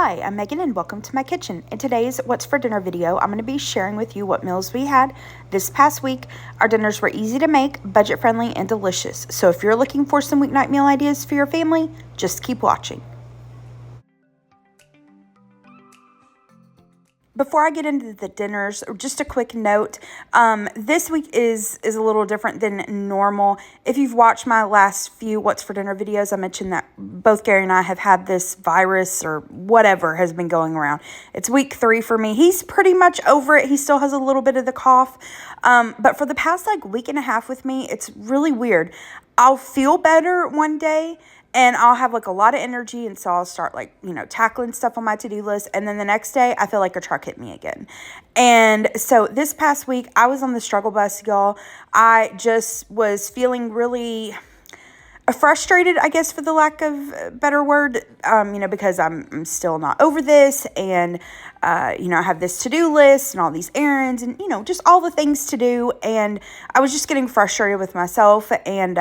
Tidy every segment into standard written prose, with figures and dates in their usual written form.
Hi, I'm Megan and welcome to my kitchen. In today's What's for Dinner video, I'm going to be sharing with you what meals we had this past week. Our dinners were easy to make, budget friendly, and delicious. So if you're looking for some weeknight meal ideas for your family, just keep watching. Before I get into the dinners, just a quick note. This week is a little different than normal. If you've watched my last few What's for Dinner videos, I mentioned that both Gary and I have had this virus or whatever has been going around. It's week 3 for me. He's pretty much over it. He still has a little bit of the cough. But for the past week and a half with me, it's really weird. I'll feel better one day and I'll have a lot of energy, and so I'll start tackling stuff on my to-do list, and then the next day I feel like a truck hit me again. And so this past week I was on the struggle bus, y'all. I just was feeling really frustrated, I guess, for the lack of a better word, because I'm still not over this, and I have this to-do list and all these errands and, just all the things to do, and I was just getting frustrated with myself, and,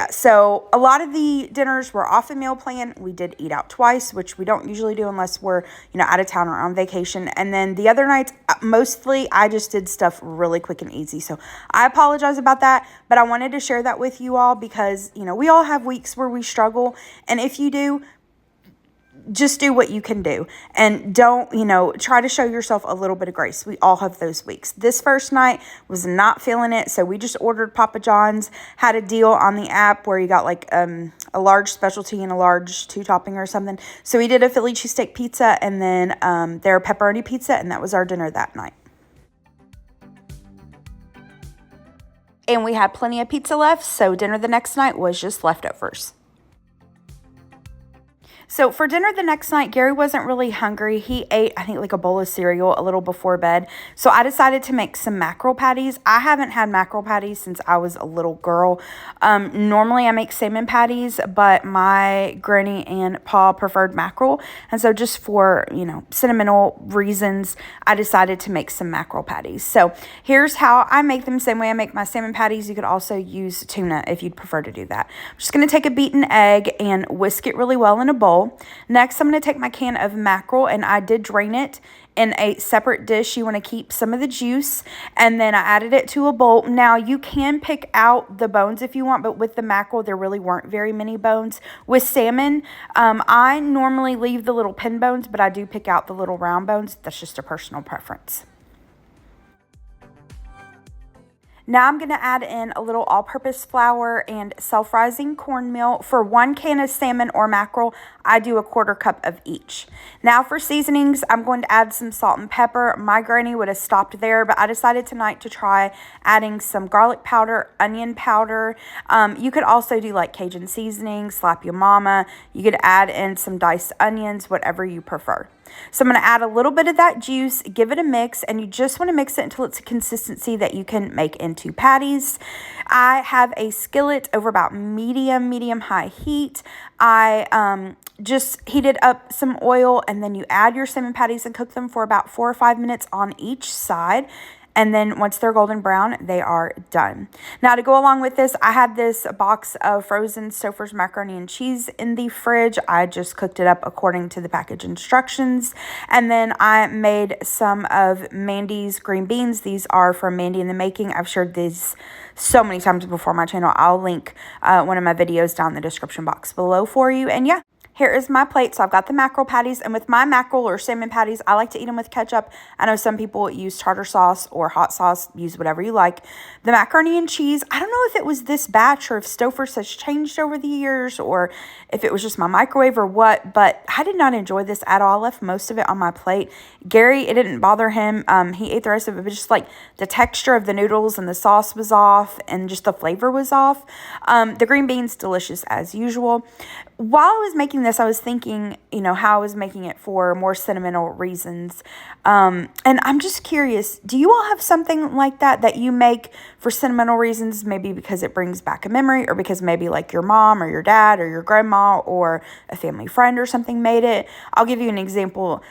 so a lot of the dinners were off a meal plan. We did eat out twice, which we don't usually do unless we're, out of town or on vacation, and then the other nights, mostly, I just did stuff really quick and easy, so I apologize about that, but I wanted to share that with you all because, we all have weeks where we struggle, and if you do, just do what you can do, and don't, try to show yourself a little bit of grace. We all have those weeks. This first night was not feeling it, so we just ordered Papa John's, had a deal on the app where you got a large specialty and a large 2-topping or something, so we did a Philly cheesesteak pizza and then their pepperoni pizza, and that was our dinner that night. And we had plenty of pizza left, so dinner the next night was just leftovers. So for dinner the next night, Gary wasn't really hungry. He ate, I think, a bowl of cereal a little before bed. So I decided to make some mackerel patties. I haven't had mackerel patties since I was a little girl. Normally I make salmon patties, but my granny and pa preferred mackerel. And so just for, sentimental reasons, I decided to make some mackerel patties. So here's how I make them. Same way I make my salmon patties. You could also use tuna if you'd prefer to do that. I'm just going to take a beaten egg and whisk it really well in a bowl. Next, I'm going to take my can of mackerel, and I did drain it in a separate dish. You want to keep some of the juice, and then I added it to a bowl. Now, you can pick out the bones if you want, but with the mackerel, there really weren't very many bones. With salmon, I normally leave the little pin bones, but I do pick out the little round bones. That's just a personal preference. Now I'm going to add in a little all-purpose flour and self-rising cornmeal. For 1 can of salmon or mackerel, I do a 1/4 cup of each. Now for seasonings, I'm going to add some salt and pepper. My granny would have stopped there, but I decided tonight to try adding some garlic powder, onion powder. You could also do Cajun seasoning, slap your mama. You could add in some diced onions, whatever you prefer. So I'm going to add a little bit of that juice, give it a mix, and you just want to mix it until it's a consistency that you can make into patties. I have a skillet over about medium-high heat. I just heated up some oil, and then you add your salmon patties and cook them for about 4 or 5 minutes on each side. And then once they're golden brown, they are done. Now to go along with this, I had this box of frozen Stouffer's macaroni and cheese in the fridge. I just cooked it up according to the package instructions. And then I made some of Mandy's green beans. These are from Mandy in the Making. I've shared these so many times before on my channel. I'll link one of my videos down in the description box below for you. And yeah. Here is my plate. So I've got the mackerel patties, and with my mackerel or salmon patties, I like to eat them with ketchup. I know some people use tartar sauce or hot sauce, use whatever you like. The macaroni and cheese, I don't know if it was this batch or if Stouffer's has changed over the years or if it was just my microwave or what, but I did not enjoy this at all. I left most of it on my plate. Gary, it didn't bother him. He ate the rest of it, but just the texture of the noodles and the sauce was off and just the flavor was off. The green beans, delicious as usual. While I was making this, I was thinking, how I was making it for more sentimental reasons. And I'm just curious, do you all have something like that you make for sentimental reasons? Maybe because it brings back a memory, or because maybe your mom or your dad or your grandma or a family friend or something made it. I'll give you an example.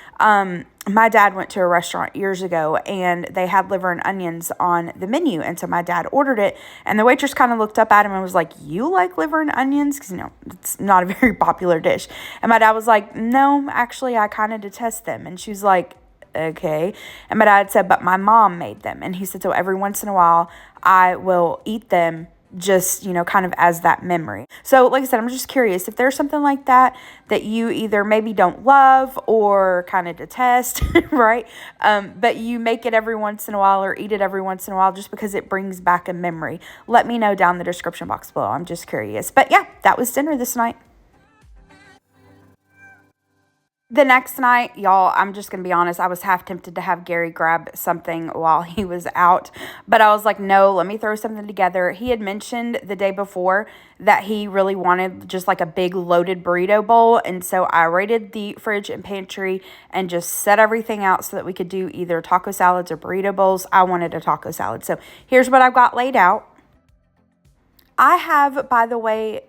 my dad went to a restaurant years ago and they had liver and onions on the menu. And so my dad ordered it, and the waitress kind of looked up at him and was like, "You like liver and onions?" Because, it's not a very popular dish. And my dad was like, "No, actually, I kind of detest them." And she was like, "Okay." And my dad said, "But my mom made them." And he said, "So every once in a while, I will eat them, just, kind of as that memory." So like I said, I'm just curious if there's something like that that you either maybe don't love or kind of detest, right? But you make it every once in a while or eat it every once in a while just because it brings back a memory. Let me know down in the description box below. I'm just curious. But yeah, that was dinner this night. The next night, y'all, I'm just going to be honest, I was half tempted to have Gary grab something while he was out, but I was like, no, let me throw something together. He had mentioned the day before that he really wanted just like a big loaded burrito bowl, and so I raided the fridge and pantry and just set everything out so that we could do either taco salads or burrito bowls. I wanted a taco salad, so here's what I've got laid out. I have, by the way,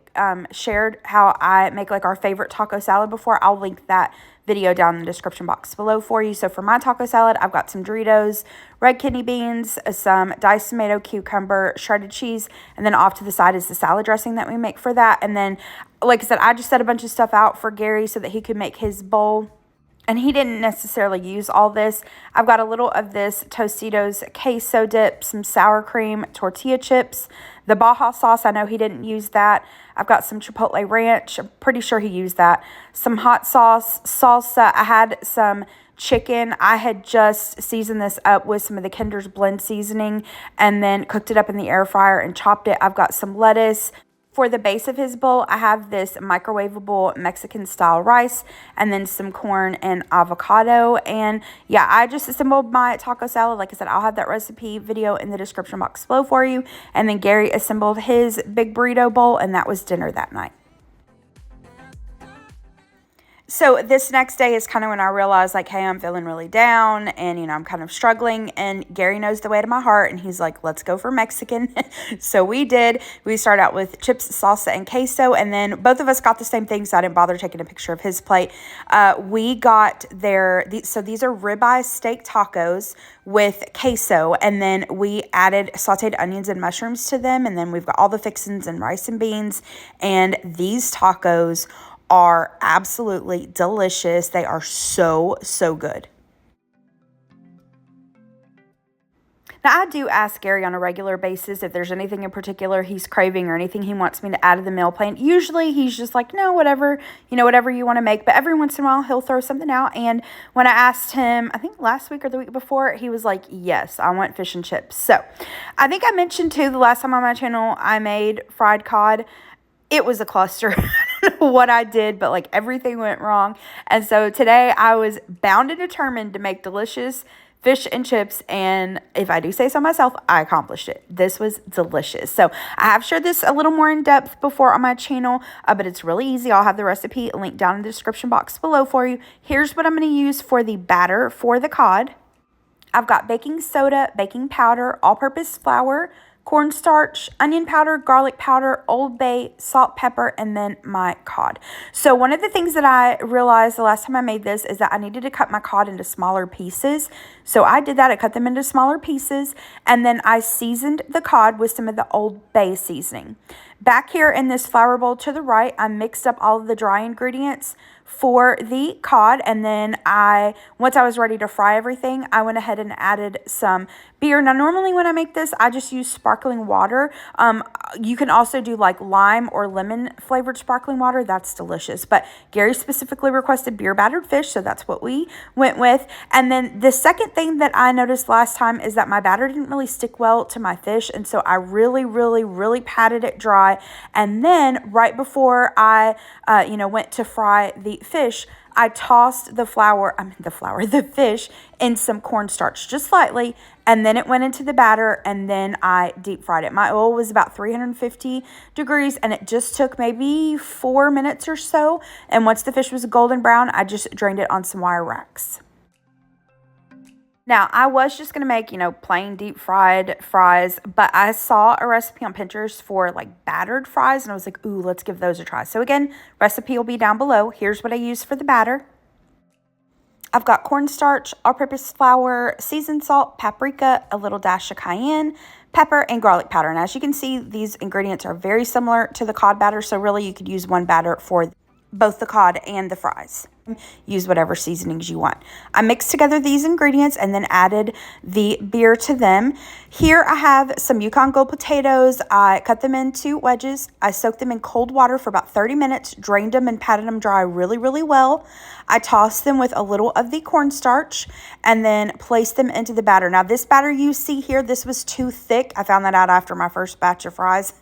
shared how I make like our favorite taco salad before. I'll link that video down in the description box below for you. So for my taco salad, I've got some Doritos, red kidney beans, some diced tomato, cucumber, shredded cheese, and then off to the side is the salad dressing that we make for that. And then, like I said, I just set a bunch of stuff out for Gary so that he could make his bowl. And he didn't necessarily use all this. I've got a little of this Tostitos queso dip, some sour cream, tortilla chips, the Baja sauce. I know he didn't use that. I've got some Chipotle ranch. I'm pretty sure he used that. Some hot sauce, salsa. I had some chicken. I had just seasoned this up with some of the Kinder's blend seasoning and then cooked it up in the air fryer and chopped it. I've got some lettuce. For the base of his bowl, I have this microwavable Mexican-style rice and then some corn and avocado. And yeah, I just assembled my taco salad. Like I said, I'll have that recipe video in the description box below for you. And then Gary assembled his big burrito bowl, and that was dinner that night. So this next day is kind of when I realized, like, hey, I'm feeling really down and, I'm kind of struggling. And Gary knows the way to my heart. And he's like, let's go for Mexican. So we did. We started out with chips, salsa, and queso. And then both of us got the same thing, so I didn't bother taking a picture of his plate. We got so these are ribeye steak tacos with queso. And then we added sauteed onions and mushrooms to them. And then we've got all the fixings and rice and beans. And these tacos are absolutely delicious. They are so, so good. Now, I do ask Gary on a regular basis if there's anything in particular he's craving or anything he wants me to add to the meal plan. Usually, he's just like, no, whatever, whatever you want to make. But every once in a while, he'll throw something out. And when I asked him, I think last week or the week before, he was like, yes, I want fish and chips. So I think I mentioned, too, the last time on my channel, I made fried cod. It was a cluster. I don't know what I did, but like everything went wrong. And so today I was bound and determined to make delicious fish and chips. And if I do say so myself, I accomplished it. This was delicious. So I have shared this a little more in depth before on my channel, but it's really easy. I'll have the recipe linked down in the description box below for you. Here's what I'm going to use for the batter for the cod. I've got baking soda, baking powder, all-purpose flour, cornstarch, onion powder, garlic powder, Old Bay, salt, pepper, and then my cod. So one of the things that I realized the last time I made this is that I needed to cut my cod into smaller pieces. So I did that. I cut them into smaller pieces, and then I seasoned the cod with some of the Old Bay seasoning. Back here in this flour bowl to the right, I mixed up all of the dry ingredients for the cod, and then once I was ready to fry everything, I went ahead and added some beer. Now, normally when I make this, I just use sparkling water. You can also do like lime or lemon flavored sparkling water. That's delicious. But Gary specifically requested beer battered fish, so that's what we went with. And then the second thing that I noticed last time is that my batter didn't really stick well to my fish, and so I really, really, really patted it dry. And then right before I, went to fry the fish, I tossed the fish in some cornstarch just slightly, and then it went into the batter, and then I deep fried it. My oil was about 350 degrees, and it just took maybe 4 minutes or so. And once the fish was golden brown, I just drained it on some wire racks. Now, I was just going to make, plain deep fried fries, but I saw a recipe on Pinterest for like battered fries, and I was like, ooh, let's give those a try. So again, recipe will be down below. Here's what I used for the batter. I've got cornstarch, all-purpose flour, seasoned salt, paprika, a little dash of cayenne, pepper, and garlic powder. And as you can see, these ingredients are very similar to the cod batter, so really you could use one batter for both the cod and the fries. Use whatever seasonings you want. I mixed together these ingredients and then added the beer to them. Here I have some Yukon Gold potatoes. I cut them into wedges. I soaked them in cold water for about 30 minutes, drained them and patted them dry really, really well. I tossed them with a little of the cornstarch and then placed them into the batter. Now this batter you see here, this was too thick. I found that out after my first batch of fries.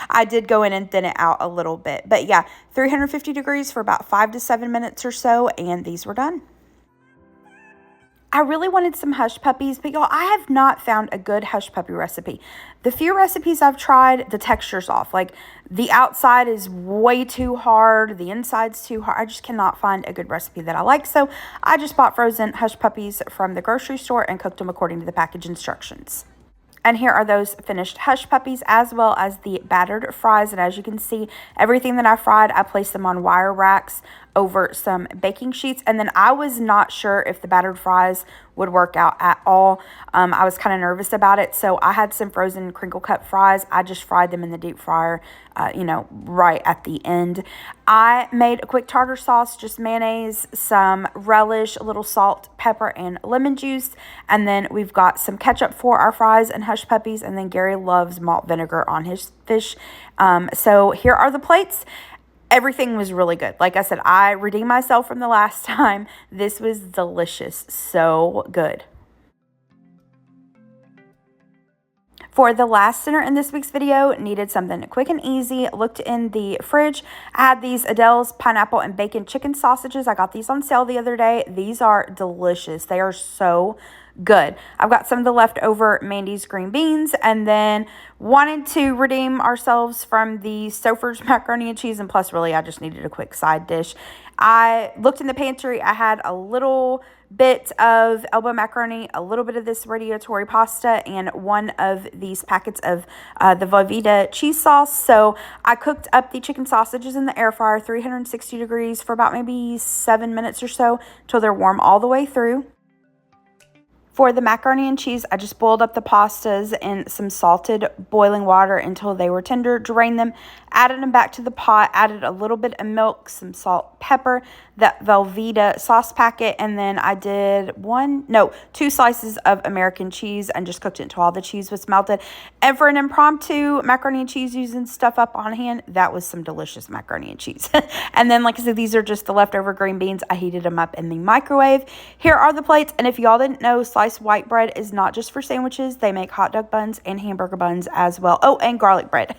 I did go in and thin it out a little bit. But yeah, 350 degrees for about 5 to 7 minutes or so, and these were done. I really wanted some hush puppies, but y'all, I have not found a good hush puppy recipe. The few recipes I've tried, the texture's off. Like, the outside is way too hard, the inside's too hard. I just cannot find a good recipe that I like, so I just bought frozen hush puppies from the grocery store and cooked them according to the package instructions. And here are those finished hush puppies as well as the battered fries. And as you can see, everything that I fried, I placed them on wire racks over some baking sheets. And then I was not sure if the battered fries would work out at all. I was kind of nervous about it. So I had some frozen crinkle cut fries. I just fried them in the deep fryer, right at the end. I made a quick tartar sauce, just mayonnaise, some relish, a little salt, pepper, and lemon juice. And then we've got some ketchup for our fries and hush puppies. And then Gary loves malt vinegar on his fish. So here are the plates. Everything was really good. Like I said, I redeemed myself from the last time. This was delicious. So good. For the last dinner in this week's video, needed something quick and easy. Looked in the fridge. I had these Adele's pineapple and bacon chicken sausages. I got these on sale the other day. These are delicious. They are so good. I've got some of the leftover Mandy's green beans, and then wanted to redeem ourselves from the Stouffer's macaroni and cheese, and plus really I just needed a quick side dish. I looked in the pantry. I had a little bit of elbow macaroni, a little bit of this radiatori pasta, and one of these packets of the Velveeta cheese sauce. So I cooked up the chicken sausages in the air fryer, 360 degrees for about maybe 7 minutes or so till they're warm all the way through. For the macaroni and cheese, I just boiled up the pastas in some salted boiling water until they were tender, drained them, added them back to the pot, added a little bit of milk, some salt, pepper, that Velveeta sauce packet, and then I did 2 slices of American cheese and just cooked it until all the cheese was melted. And for an impromptu macaroni and cheese using stuff up on hand, that was some delicious macaroni and cheese. And then, like I said, these are just the leftover green beans. I heated them up in the microwave. Here are the plates, and if y'all didn't know, sliced white bread is not just for sandwiches. They make hot dog buns and hamburger buns as well. Oh, and garlic bread.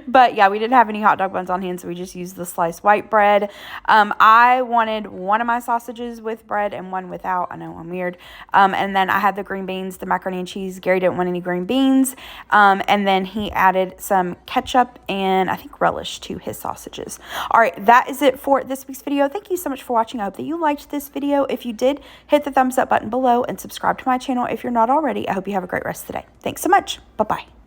But yeah, we didn't have any hot dog buns on hand, so we just used the sliced white bread. I wanted one of my sausages with bread and one without. I know I'm weird. And then I had the green beans, the macaroni and cheese. Gary didn't want any green beans. And then he added some ketchup and I think relish to his sausages. All right, that is it for this week's video. Thank you so much for watching. I hope that you liked this video. If you did, hit the thumbs up button below and subscribe to my channel if you're not already. I hope you have a great rest of the day. Thanks so much. Bye-bye.